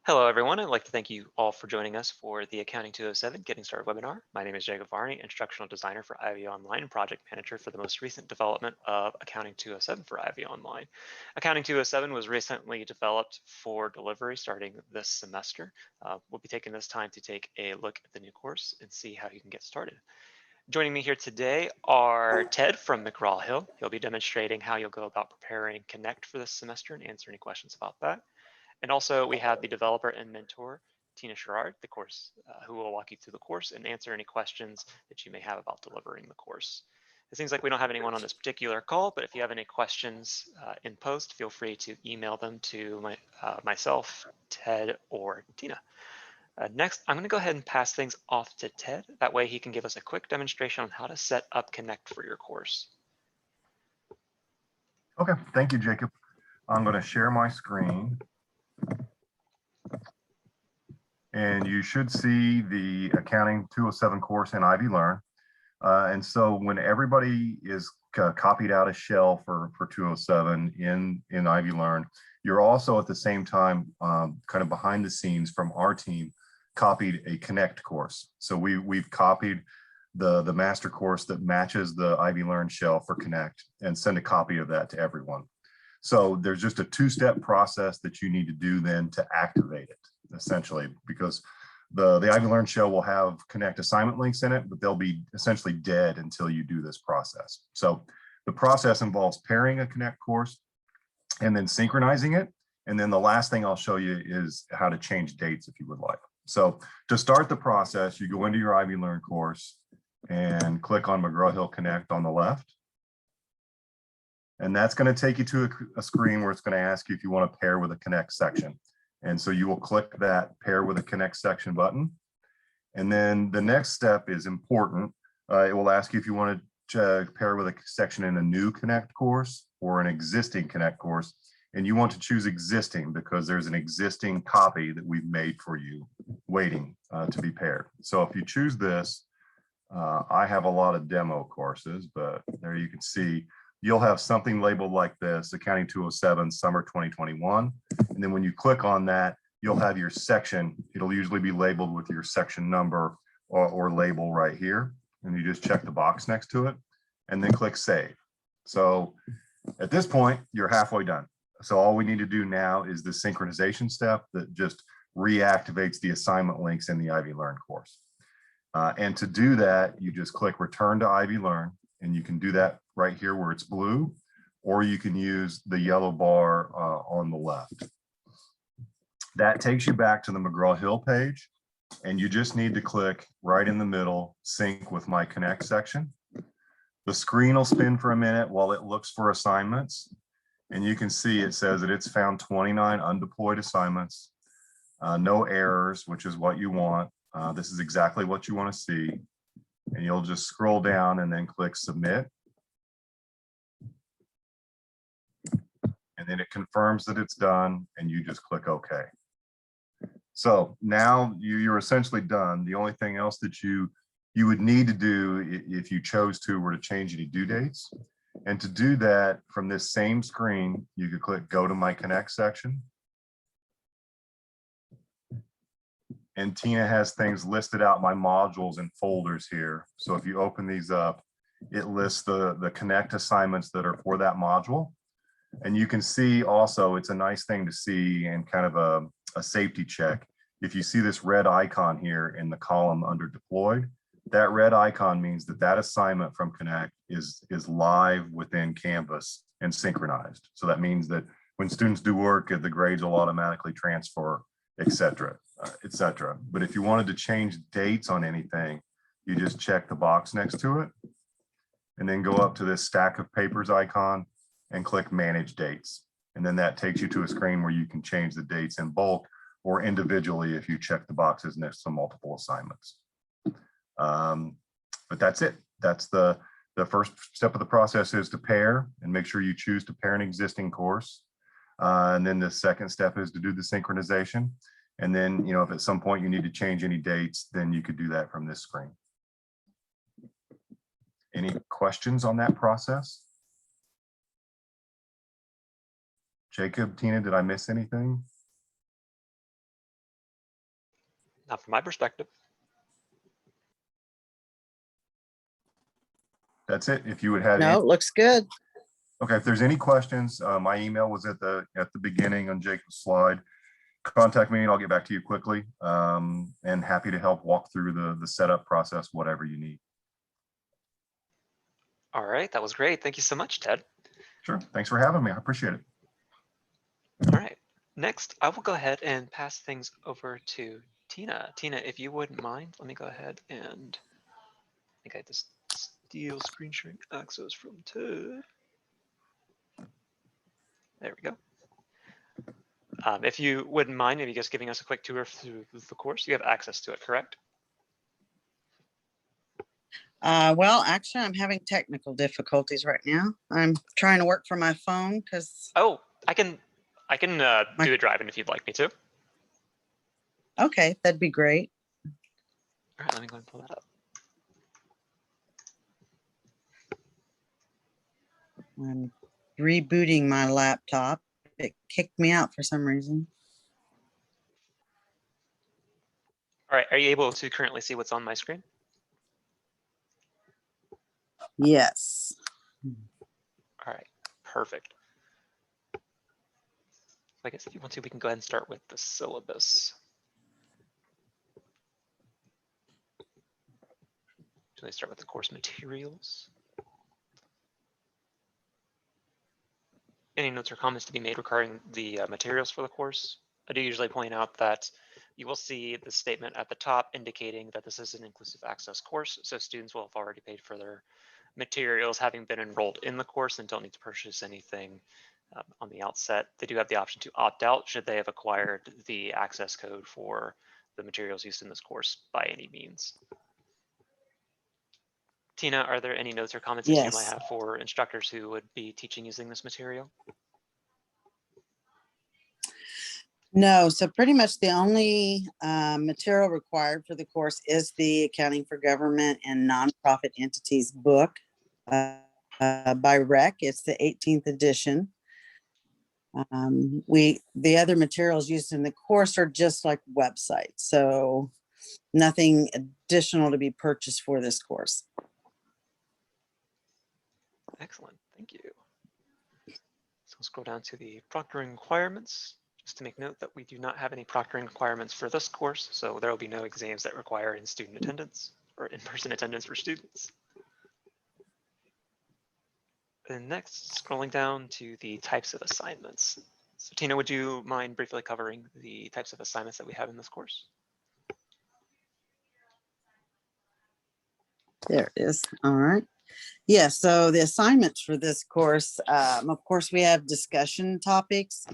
Hello, everyone. I'd like to thank you all for joining us for the Accounting 207 Getting Started webinar. My name is Jacob Varney, Instructional Designer for IvyOnline and Project Manager for the most recent development of Accounting 207 for IvyOnline. Accounting 207 was recently developed for delivery starting this semester. We'll be taking this time to take a look at the new course and see how you can get started. Joining me here today are Ted from Mcgraw-Hill. He'll be demonstrating how you'll go about preparing Connect for this semester and answer any questions about that. And also we have the developer and mentor, Tina Sherrard, the course, who will walk you through the course and answer any questions that you may have about delivering the course. It seems like we don't have anyone on this particular call, but if you have any questions in post, feel free to email them to myself, Ted, or Tina. Next, I'm going to go ahead and pass things off to Ted. That way he can give us a quick demonstration on how to set up Connect for your course. Okay, thank you, Jacob. I'm going to share my screen. And you should see the Accounting 207 course in IvyLearn. And so when everybody is copied out a shell for 207 in IvyLearn, you're also at the same time kind of behind the scenes from our team copied a Connect course. So we've copied the master course that matches the IvyLearn shell for Connect and send a copy of that to everyone. So there's just a two-step process that you need to do then to activate it, essentially, because the IvyLearn shell will have Connect assignment links in it, but they'll be essentially dead until you do this process. So the process involves pairing a Connect course and then synchronizing it. And then the last thing I'll show you is how to change dates if you would like. So to start the process, you go into your IvyLearn course and click on Mcgraw-Hill Connect on the left. And that's going to take you to a screen where it's going to ask you if you want to pair with a Connect section. And so you will click that pair with a Connect section button. And then the next step is important. It will ask you if you want to pair with a section in a new Connect course or an existing Connect course. And you want to choose existing because there's an existing copy that we've made for you waiting to be paired. So if you choose this, I have a lot of demo courses, but there you can see you'll have something labeled like this, Accounting 207 Summer 2021. And then when you click on that, you'll have your section. It'll usually be labeled with your section number or label right here. And you just check the box next to it and then click Save. So at this point, you're halfway done. So all we need to do now is the synchronization step that just reactivates the assignment links in the IvyLearn course. And to do that, you just click Return to IvyLearn. And you can do that right here where it's blue, or you can use the yellow bar on the left. That takes you back to the Mcgraw-Hill page, and you just need to click right in the middle, Sync with My Connect section. The screen will spin for a minute while it looks for assignments, and you can see it says that it's found 29 undeployed assignments, no errors, which is what you want. This is exactly what you want to see. And you'll just scroll down and then click Submit. And then it confirms that it's done and you just click OK. So now you're essentially done. The only thing else that you would need to do if you chose to were to change any due dates. And to do that from this same screen, you could click Go to My Connect section. And Tina has things listed out my modules and folders here. So if you open these up, it lists the Connect assignments that are for that module. And you can see also, it's a nice thing to see and kind of a safety check. If you see this red icon here in the column under deployed, that red icon means that that assignment from Connect is live within Canvas and synchronized. So that means that when students do work, the grades will automatically transfer, etc. etc. But if you wanted to change dates on anything, you just check the box next to it and then go up to this stack of papers icon and click Manage Dates. And then that takes you to a screen where you can change the dates in bulk or individually if you check the boxes next to multiple assignments. But that's it. That's the first step of the process is to pair and make sure you choose to pair an existing course. And then the second step is to do the synchronization. And then, you know, if at some point you need to change any dates, then you could do that from this screen. Any questions on that process? Jacob, Tina, did I miss anything? Not from my perspective. That's it. If you would have No, any, it looks good. okay, if there's any questions, my email was at the beginning on Jacob's slide. Contact me and I'll get back to you quickly. And happy to help walk through the setup process, whatever you need. All right, that was great. Thank you so much, Ted. Sure. Thanks for having me. I appreciate it. All right, next, I will go ahead and pass things over to Tina. Tina, if you wouldn't mind, let me go ahead and I think I just steal screen sharing access from Ted. There we go. If you wouldn't mind, maybe just giving us a quick tour through the course. You have access to it, correct? Well, actually, I'm having technical difficulties right now. I'm trying to work from my phone because, Oh, I can do it driving if you'd like me to. okay, that'd be great. All right, let me go and pull that up. I'm rebooting my laptop. It kicked me out for some reason. All right, are you able to currently see what's on my screen? Yes. All right, perfect. I guess if you want to, we can go ahead and start with the syllabus. So they start with the course materials. Any notes or comments to be made regarding the materials for the course? I do usually point out that you will see the statement at the top indicating that this is an inclusive access course, so students will have already paid for their materials having been enrolled in the course and don't need to purchase anything on the outset. They do have the option to opt out should they have acquired the access code for the materials used in this course by any means. Tina, are there any notes or comments that you might Yes. have for instructors who would be teaching using this material? No, so pretty much the only material required for the course is the Accounting for Government and Nonprofit Entities book by REC. It's the 18th edition. The other materials used in the course are just like websites, so nothing additional to be purchased for this course. Excellent, thank you. So we'll scroll down to the proctoring requirements. Just to make note that we do not have any proctoring requirements for this course, so there will be no exams that require in-student attendance or in-person attendance for students. And next, scrolling down to the types of assignments. So Tina, would you mind briefly covering the types of assignments that we have in this course? There it is. All right. Yeah, so the assignments for this course, of course, we have discussion topics,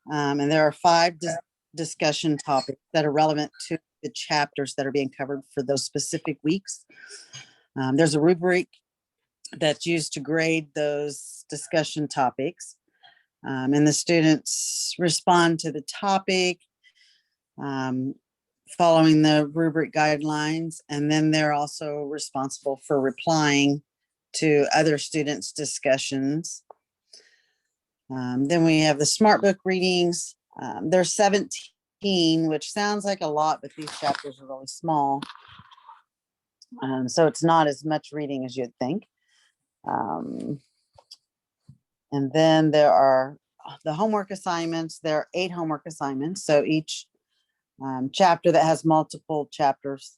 and there are 5 discussion topics that are relevant to the chapters that are being covered for those specific weeks. There's a rubric that's used to grade those discussion topics, and the students respond to the topic following the rubric guidelines, and then they're also responsible for replying to other students' discussions. Then we have the smart book readings. There's 17, which sounds like a lot, but these chapters are really small. So it's not as much reading as you'd think. And then there are the homework assignments. There are 8 homework assignments. So each chapter that has multiple chapters,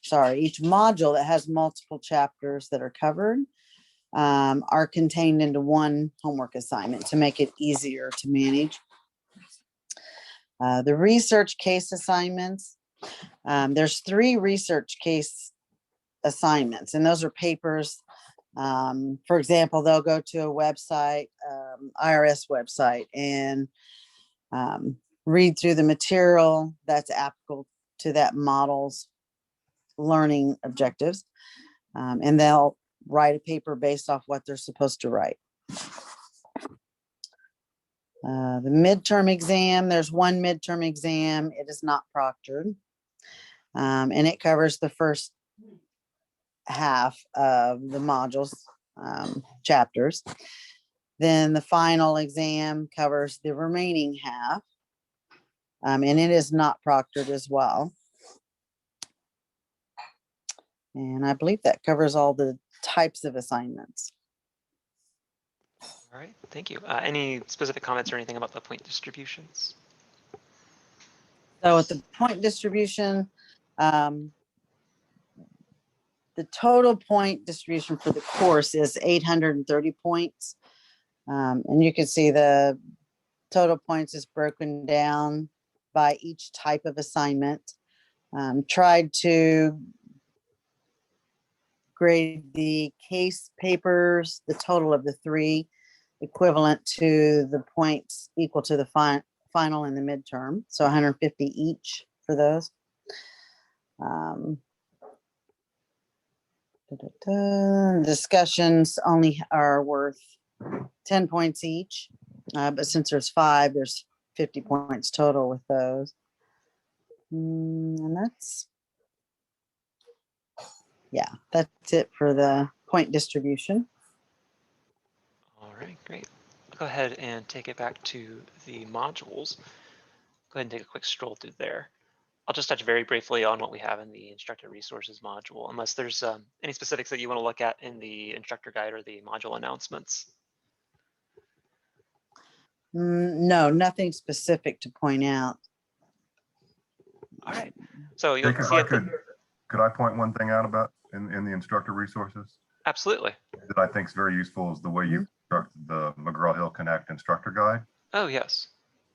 each module that has multiple chapters that are covered are contained into one homework assignment to make it easier to manage. The research case assignments, there's 3 research case assignments, and those are papers. For example, they'll go to a website, IRS website, and read through the material that's applicable to that model's learning objectives, and they'll write a paper based off what they're supposed to write. The midterm exam, there's 1 midterm exam. It is not proctored, and it covers the first half of the modules chapters. Then the final exam covers the remaining half, and it is not proctored as well. And I believe that covers all the types of assignments. All right, thank you. Any specific comments or anything about the point distributions? So at the point distribution, the total point distribution for the course is 830 points. And you can see the total points is broken down by each type of assignment. Tried to grade the case papers, the total of the three, equivalent to the points equal to the final and the midterm. So 150 each for those. Discussions only are worth 10 points each. But since there's 5, there's 50 points total with those. And that's it for the point distribution. All right, great. I'll go ahead and take it back to the modules. Go ahead and take a quick stroll through there. I'll just touch very briefly on what we have in the Instructor Resources module, unless there's any specifics that you want to look at in the instructor guide or the module announcements. No, nothing specific to point out. All right. So you'll Jake, see could I point one thing out about in the Instructor Resources Absolutely. that I think is very useful is the way you construct the McGraw-Hill Connect instructor guide. Oh, yes.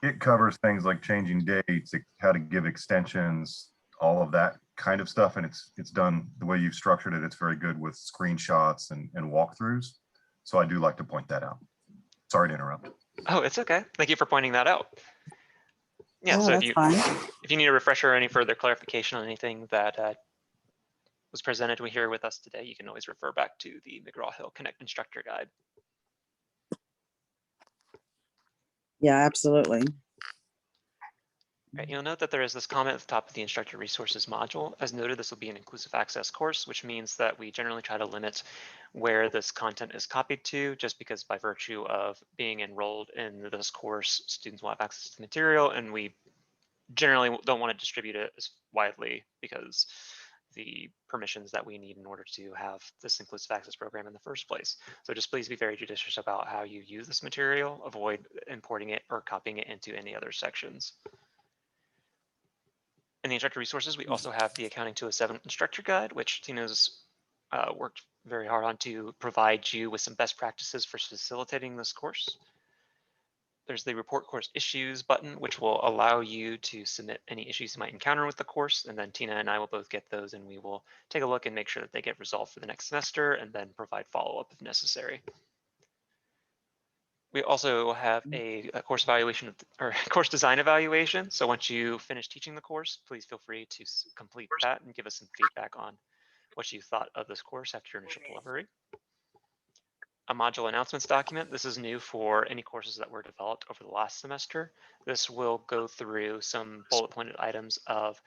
It covers things like changing dates, how to give extensions, all of that kind of stuff. And it's done the way you've structured it. It's very good with screenshots and walkthroughs. So I do like to point that out. Sorry to interrupt. Oh, it's okay. Thank you for pointing that out. Yeah, so that's fine. if you need a refresher or any further clarification on anything that was presented here with us today, you can always refer back to the McGraw-Hill Connect Instructor Guide. Yeah, absolutely. Right, you'll note that there is this comment at the top of the Instructor Resources module. As noted, this will be an inclusive access course, which means that we generally try to limit where this content is copied to, just because by virtue of being enrolled in this course, students will have access to the material, and we generally don't want to distribute it as widely because the permissions that we need in order to have this inclusive access program in the first place. So just please be very judicious about how you use this material, avoid importing it or copying it into any other sections. In the Instructor Resources, we also have the Accounting 207 Instructor Guide, which Tina's worked very hard on to provide you with some best practices for facilitating this course. There's the Report Course Issues button, which will allow you to submit any issues you might encounter with the course, and then Tina and I will both get those, and we will take a look and make sure that they get resolved for the next semester, and then provide follow-up if necessary. We also have a course evaluation or course design evaluation. So once you finish teaching the course, please feel free to complete that and give us some feedback on what you thought of this course after your initial delivery. A module announcements document. This is new for any courses that were developed over the last semester. This will go through some bullet pointed items of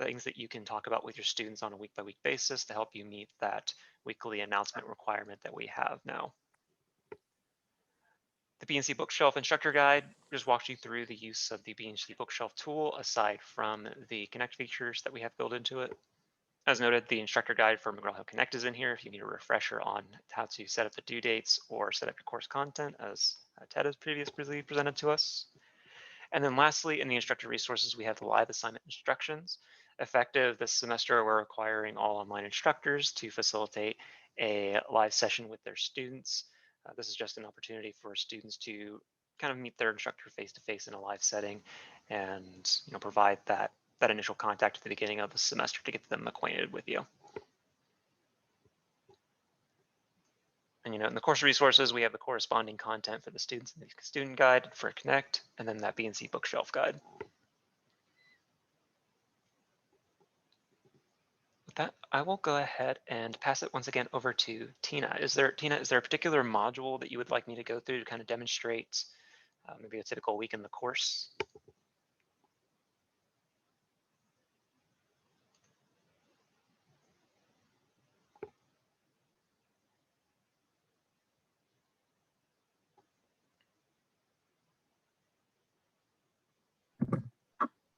things that you can talk about with your students on a week-by-week basis to help you meet that weekly announcement requirement that we have now. The BNC Bookshelf Instructor Guide just walks you through the use of the BNC Bookshelf tool aside from the Connect features that we have built into it. As noted, the Instructor Guide for McGraw-Hill Connect is in here if you need a refresher on how to set up the due dates or set up your course content, as Ted has previously presented to us. And then lastly, in the Instructor Resources, we have the live assignment instructions. Effective this semester, we're requiring all online instructors to facilitate a live session with their students. This is just an opportunity for students to kind of meet their instructor face-to-face in a live setting and provide that initial contact at the beginning of the semester to get them acquainted with you. And in the course resources, we have the corresponding content for the students in the student guide for Connect, and then that BNC Bookshelf guide. With that, I will go ahead and pass it once again over to Tina. Is there a particular module that you would like me to go through to kind of demonstrate maybe a typical week in the course?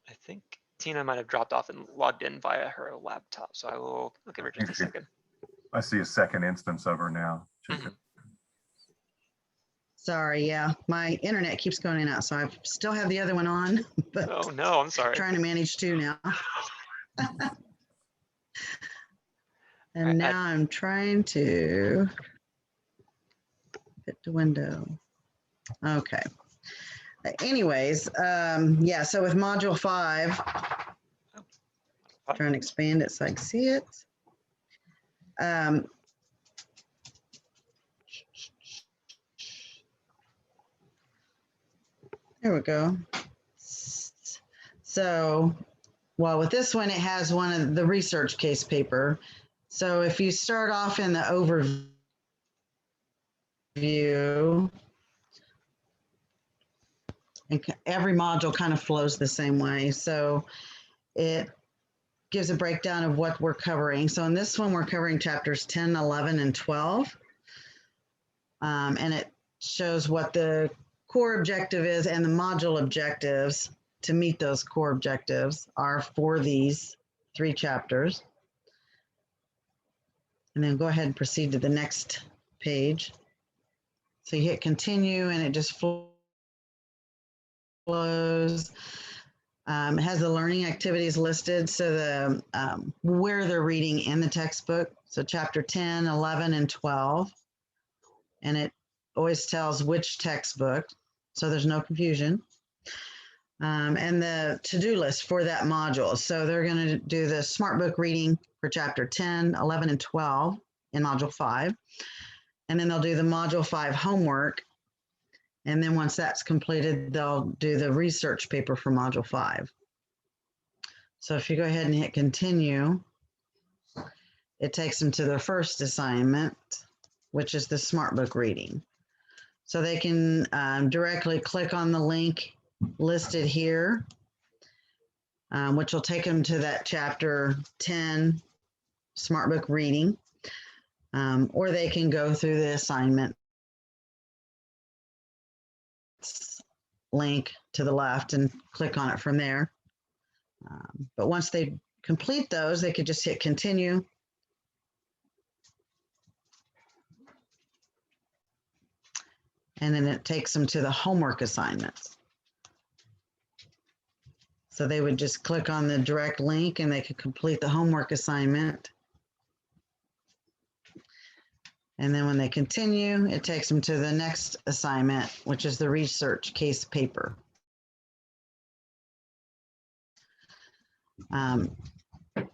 I think Tina might have dropped off and logged in via her laptop, so I'll give her just a second. I see a second instance of her now. Jacob. Sorry, yeah, my internet keeps going in and out, so I still have the other one on, but Oh no, I'm sorry. trying to manage two now. And Right, now I'm trying to hit the window. Okay. Anyways, yeah, so with module 5, trying to expand it so I can see it. There we go. So, well, with this one, it has one of the research case paper. So if you start off in the overview, and every module kind of flows the same way. So it gives a breakdown of what we're covering. So in this one, we're covering chapters 10, 11, and 12. And it shows what the core objective is and the module objectives to meet those core objectives are for these 3 chapters. And then go ahead and proceed to the next page. So you hit continue and it just flows. It has the learning activities listed, so the where they're reading in the textbook. So chapter 10, 11, and 12. And it always tells which textbook, so there's no confusion. And the to-do list for that module. So they're going to do the smart book reading for chapter 10, 11, and 12 in module 5. And then they'll do the module 5 homework. And then once that's completed, they'll do the research paper for module 5. So if you go ahead and hit continue, it takes them to their first assignment, which is the smart book reading. So they can directly click on the link listed here, which will take them to that chapter 10 smart book reading, or they can go through the assignment link to the left and click on it from there. But once they complete those, they could just hit continue. And then it takes them to the homework assignments. So they would just click on the direct link and they could complete the homework assignment. And then when they continue, it takes them to the next assignment, which is the research case paper. And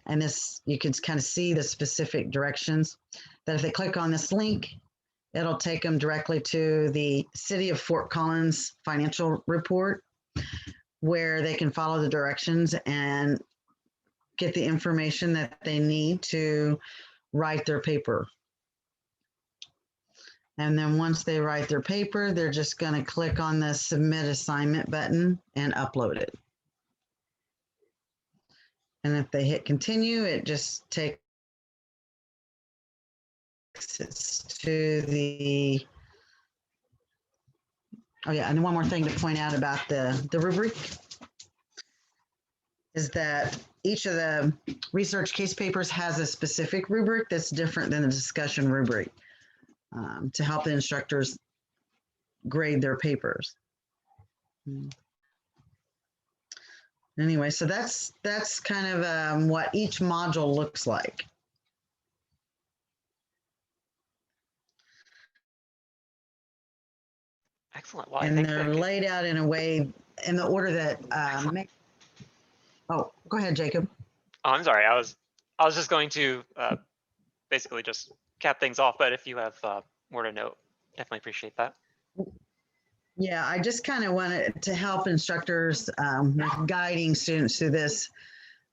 this, you can kind of see the specific directions that if they click on this link, it'll take them directly to the City of Fort Collins financial report, where they can follow the directions and get the information that they need to write their paper. And then once they write their paper, they're just going to click on the submit assignment button and upload it. And if they hit continue, it just takes it to the, oh yeah, and one more thing to point out about the rubric is that each of the research case papers has a specific rubric that's different than the discussion rubric to help the instructors grade their papers. Anyway, so that's kind of what each module looks like. Excellent. Well, And they're laid out in a way, in the order that, oh, go ahead, Jacob. Oh, I'm sorry. I was just going to basically just cap things off, but if you have more to note, definitely appreciate that. Yeah, I just kind of wanted to help instructors with guiding students through this.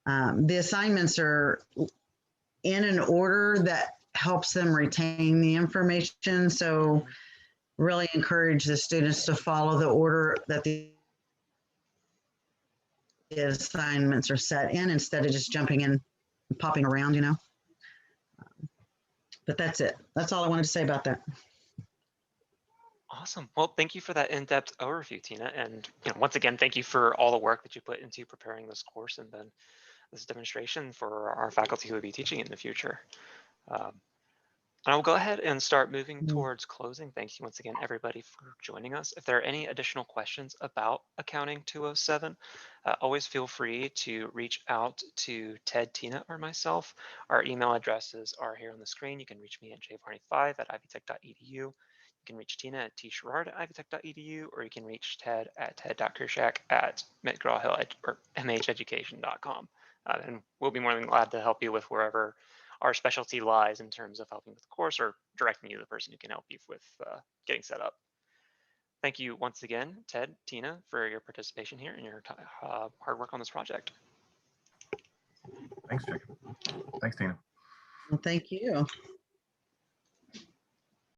The assignments are in an order that helps them retain the information. So really encourage the students to follow the order that the assignments are set in instead of just jumping in and popping around, you know. But that's it. That's all I wanted to say about that. Awesome. Well, thank you for that in-depth overview, Tina. And once again, thank you for all the work that you put into preparing this course and then this demonstration for our faculty who will be teaching it in the future. And I will go ahead and start moving towards closing. Thank you once again, everybody, for joining us. If there are any additional questions about Accounting 207, always feel free to reach out to Ted, Tina, or myself. Our email addresses are here on the screen. You can reach me at jvarney5@ivytech.edu. You can reach Tina at tsherrard@ivytech.edu, or you can reach Ted at ted.kershak@Mcgraw-Hill or mheducation.com. And we'll be more than glad to help you with wherever our specialty lies in terms of helping with the course or directing you to the person who can help you with getting set up. Thank you once again, Ted, Tina, for your participation here and your hard work on this project. Thanks, Jacob. Thanks, Tina. Well, thank you.